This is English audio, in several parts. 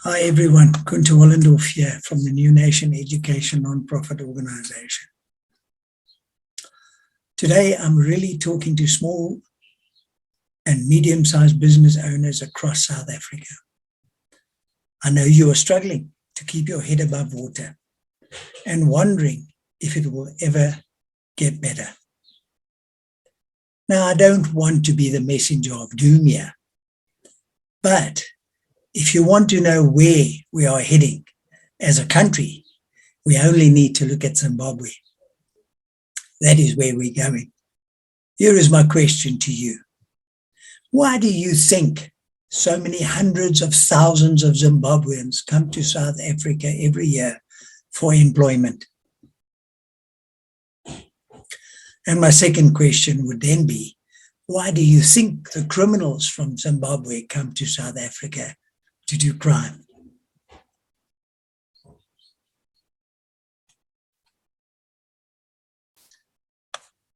Hi everyone, Gunther Wollendorf here from the New Nation Education Nonprofit Organization. Today I'm really talking to small and medium-sized business owners across South Africa. I know you are struggling to keep your head above water and wondering if it will ever get better. Now, I don't want to be the messenger of doom here, but if you want to know where we are heading as a country, we only need to look at Zimbabwe. That is where we're going. Here is my question to you. Why do you think so many hundreds of thousands of Zimbabweans come to South Africa every year for employment? And my second question would then be, why do you think the criminals from Zimbabwe come to South Africa to do crime?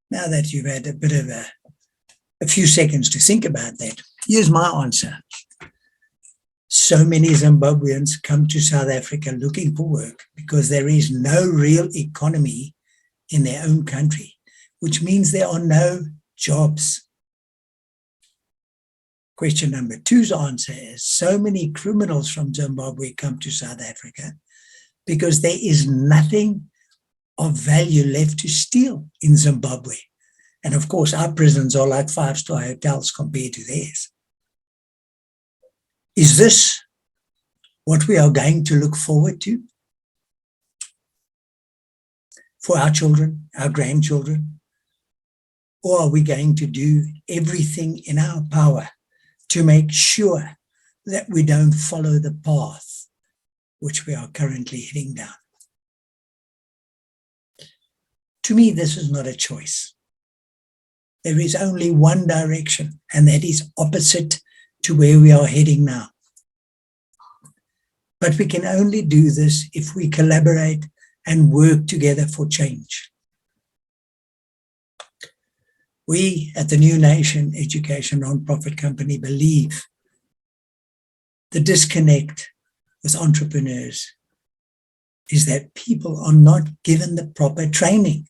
Now that you've had a bit of a few seconds to think about that, here's my answer. So many Zimbabweans come to South Africa looking for work because there is no real economy in their own country, which means there are no jobs. Question number two's answer is so many criminals from Zimbabwe come to South Africa because there is nothing of value left to steal in Zimbabwe. And of course, our prisons are like five-star hotels compared to theirs. Is this what we are going to look forward to for our children, our grandchildren? Or are we going to do everything in our power to make sure that we don't follow the path which we are currently heading down? To me, this is not a choice. There is only one direction, and that is opposite to where we are heading now. But we can only do this if we collaborate and work together for change. We at the New Nation Education Nonprofit Company believe the disconnect with entrepreneurs is that people are not given the proper training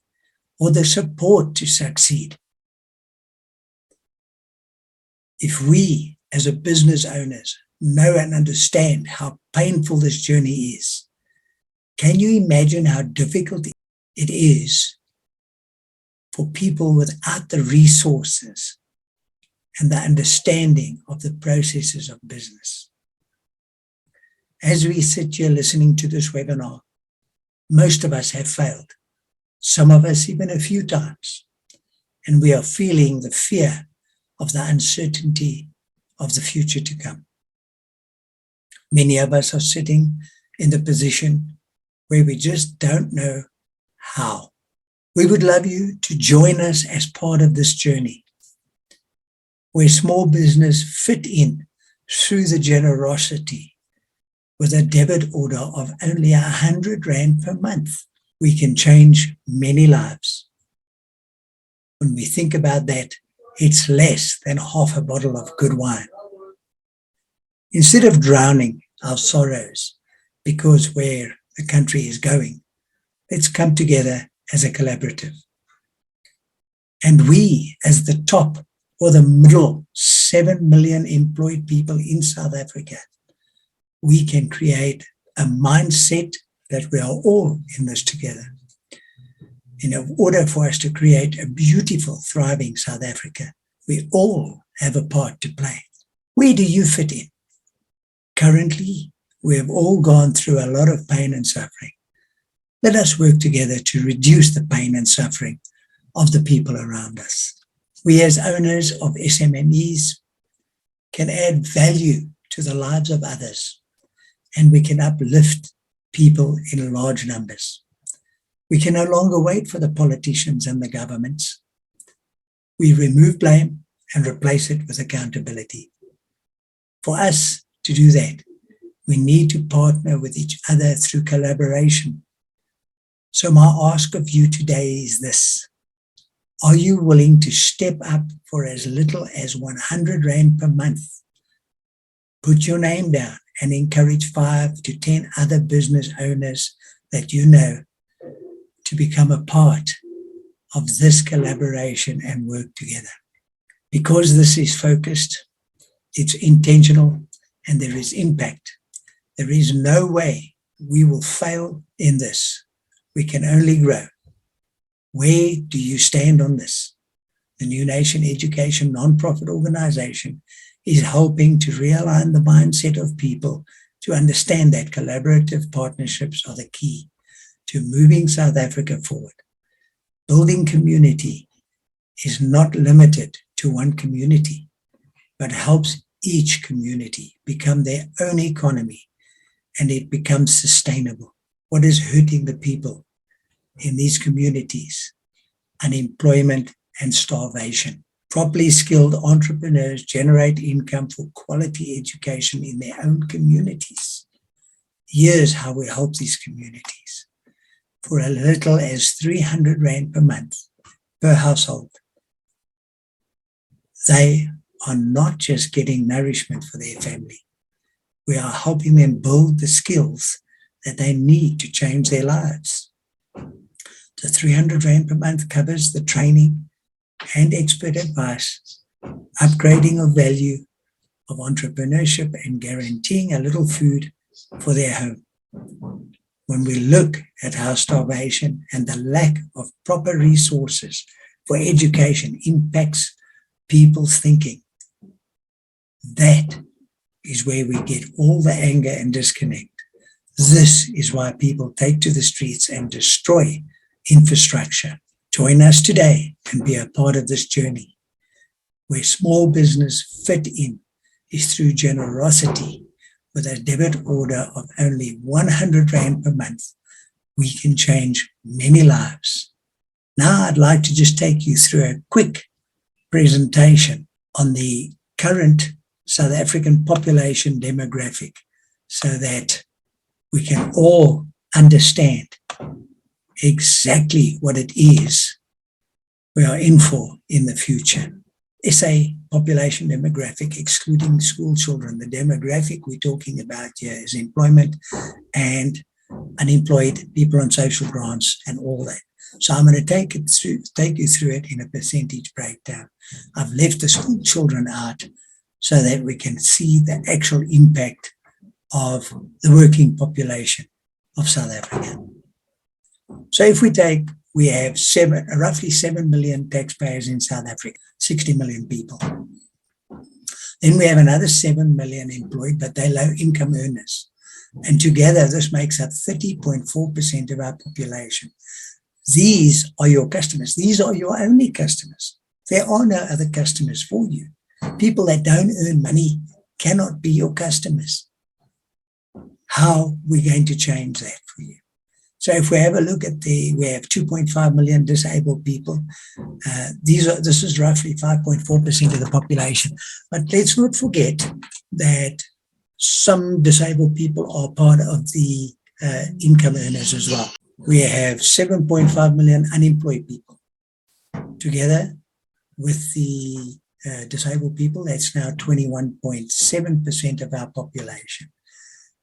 or the support to succeed. If we as a business owners know and understand how painful this journey is, can you imagine how difficult it is for people without the resources and the understanding of the processes of business? As we sit here listening to this webinar, most of us have failed, some of us even a few times, and we are feeling the fear of the uncertainty of the future to come. Many of us are sitting in the position where we just don't know how. We would love you to join us as part of this journey, where small business fit in through the generosity with a debit order of only 100 Rand per month. We can change many lives. When we think about that, it's less than half a bottle of good wine. Instead of drowning our sorrows because where the country is going, let's come together as a collaborative. And we, as the top or the middle 7 million employed people in South Africa, we can create a mindset that we are all in this together. In order for us to create a beautiful, thriving South Africa, we all have a part to play. Where do you fit in? Currently, we have all gone through a lot of pain and suffering. Let us work together to reduce the pain and suffering of the people around us. We as owners of SMMEs can add value to the lives of others, and we can uplift people in large numbers. We can no longer wait for the politicians and the governments. We remove blame and replace it with accountability. For us to do that, we need to partner with each other through collaboration. So my ask of you today is this. Are you willing to step up for as little as 100 Rand per month? Put your name down and encourage 5 to 10 other business owners that you know to become a part of this collaboration and work together. Because this is focused, it's intentional, and there is impact. There is no way we will fail in this. We can only grow. Where do you stand on this? The New Nation Education nonprofit organization is helping to realign the mindset of people to understand that collaborative partnerships are the key to moving South Africa forward. Building community is not limited to one community, but helps each community become their own economy, and it becomes sustainable. What is hurting the people in these communities? Unemployment and starvation. Properly skilled entrepreneurs generate income for quality education in their own communities. Here's how we help these communities. For as little as 300 Rand per month per household, they are not just getting nourishment for their family. We are helping them build the skills that they need to change their lives. The 300 Rand per month covers the training and expert advice, upgrading of value of entrepreneurship, and guaranteeing a little food for their home. When we look at how starvation and the lack of proper resources for education impacts people's thinking, that is where we get all the anger and disconnect. This is why people take to the streets and destroy infrastructure. Join us today and be a part of this journey. Where small business fit in is through generosity. With a debit order of only 100 Rand per month, we can change many lives. Now I'd like to just take you through a quick presentation on the current South African population demographic so that we can all understand exactly what it is we are in for in the future. SA population demographic, excluding school children. The demographic we're talking about here is employment and unemployed, people on social grants and all that. So I'm going to take you through it in a percentage breakdown. I've left the school children out so that we can see the actual impact of the working population of South Africa. So if we have roughly 7 million taxpayers in South Africa, 60 million people. Then we have another 7 million employed, but they're low income earners. And together this makes up 30.4% of our population. These are your customers. These are your only customers. There are no other customers for you. People that don't earn money cannot be your customers. How are we going to change that for you? So if we have a look at we have 2.5 million disabled people. This is roughly 5.4% of the population. But let's not forget that some disabled people are part of the income earners as well. We have 7.5 million unemployed people. Together with the disabled people, that's now 21.7% of our population.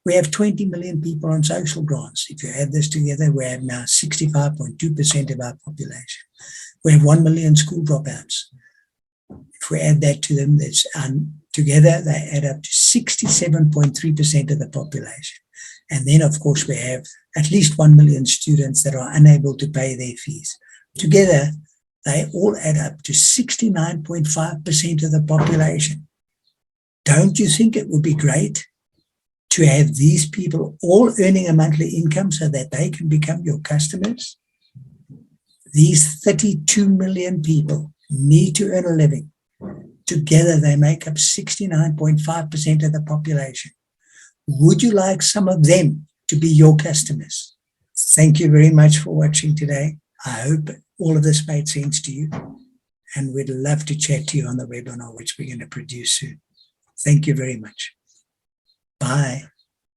We have 20 million people on social grants. If you add this together, we have now 65.2% of our population. We have 1 million school dropouts. If we add that to them, together they add up to 67.3% of the population. And then, of course, we have at least 1 million students that are unable to pay their fees. Together, they all add up to 69.5% of the population. Don't you think it would be great to have these people all earning a monthly income so that they can become your customers? These 32 million people need to earn a living. Together, they make up 69.5% of the population. Would you like some of them to be your customers? Thank you very much for watching today. I hope all of this made sense to you, and we'd love to chat to you on the webinar, which we're going to produce soon. Thank you very much. Bye.